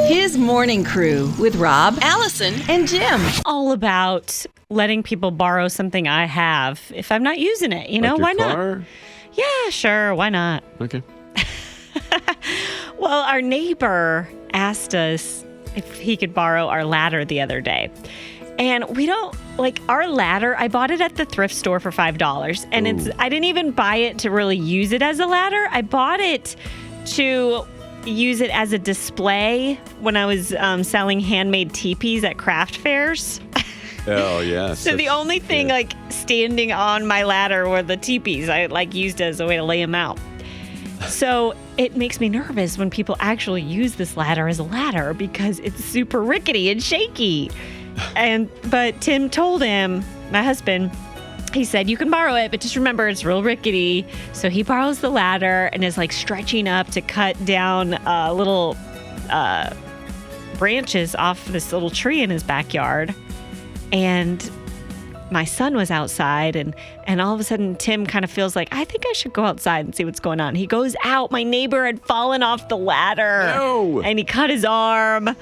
His morning crew with Rob, Alison, and Jim. All about letting people borrow something I have if I'm not using it. You know, Like your why car? not? Yeah, sure. Why not? Okay. Well, our neighbor asked us if he could borrow our ladder the other day. And we don't like our ladder. I bought it at the thrift store for $5. And I didn't even buy it to really use it as a ladder. I bought it to use it as a display when I was selling handmade teepees at craft fairs. Oh, yeah. So the only thing like standing on my ladder were the teepees. I used as a way to lay them out. So it makes me nervous when people actually use this ladder as a ladder because it's super rickety and shaky. But Tim told him, my husband, he said, you can borrow it, but just remember it's real rickety. So he borrows the ladder and is like stretching up to cut down little branches off this little tree in his backyard. And my son was outside and all of a sudden Tim kind of feels like, I think I should go outside and see what's going on. He goes out. My neighbor had fallen off the ladder. No. And he cut his arm.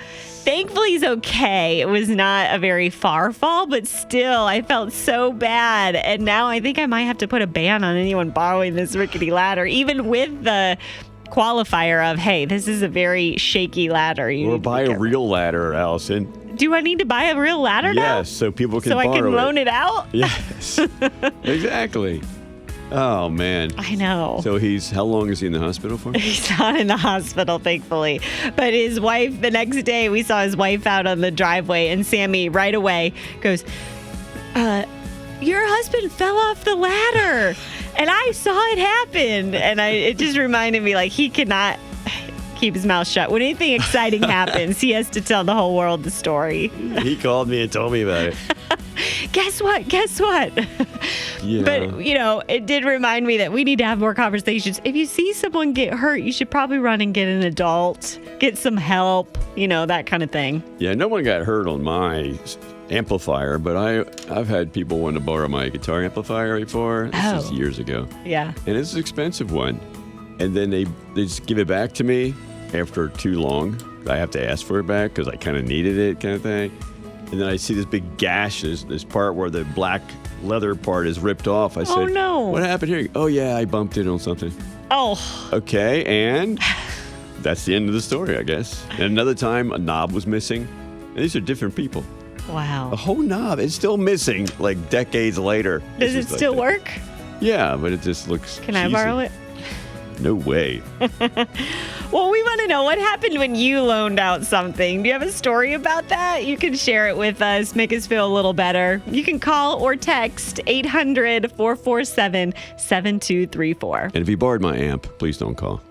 Thankfully, he's okay. It was not a very far fall, but still, I felt so bad. And now I think I might have to put a ban on anyone borrowing this rickety ladder, even with the qualifier of, hey, this is a very shaky ladder. Or buy a real ladder, Allison. Do I need to buy a real ladder now? Yes, so people can borrow it. So I can loan it out? Yes, exactly. Oh, man. I know. So how long is he in the hospital for? He's not in the hospital, thankfully. But his wife, the next day, we saw his wife out on the driveway, and Sammy right away goes, your husband fell off the ladder. And I saw it happen. And it just reminded me, like, he cannot keep his mouth shut. When anything exciting happens, he has to tell the whole world the story. He called me and told me about it. Guess what? Yeah. But, it did remind me that we need to have more conversations. If you see someone get hurt, you should probably run and get an adult, get some help, that kind of thing. Yeah, no one got hurt on my amplifier, but I've had people want to borrow my guitar amplifier before. This is years ago. Yeah. And it's an expensive one. And then they just give it back to me after too long. I have to ask for it back because I kind of needed it kind of thing. And then I see this big gash, this part where the black leather part is ripped off. I said, no. What happened here? Oh, yeah, I bumped it on something. Oh. Okay, and that's the end of the story, I guess. And another time, a knob was missing. And these are different people. Wow. A whole knob is still missing, like decades later. Does it still work? Yeah, but it just looks Can I borrow it? No way. Well, we want to know what happened when you loaned out something. Do you have a story about that? You can share it with us, make us feel a little better. You can call or text 800-447-7234. And if you borrowed my amp, please don't call.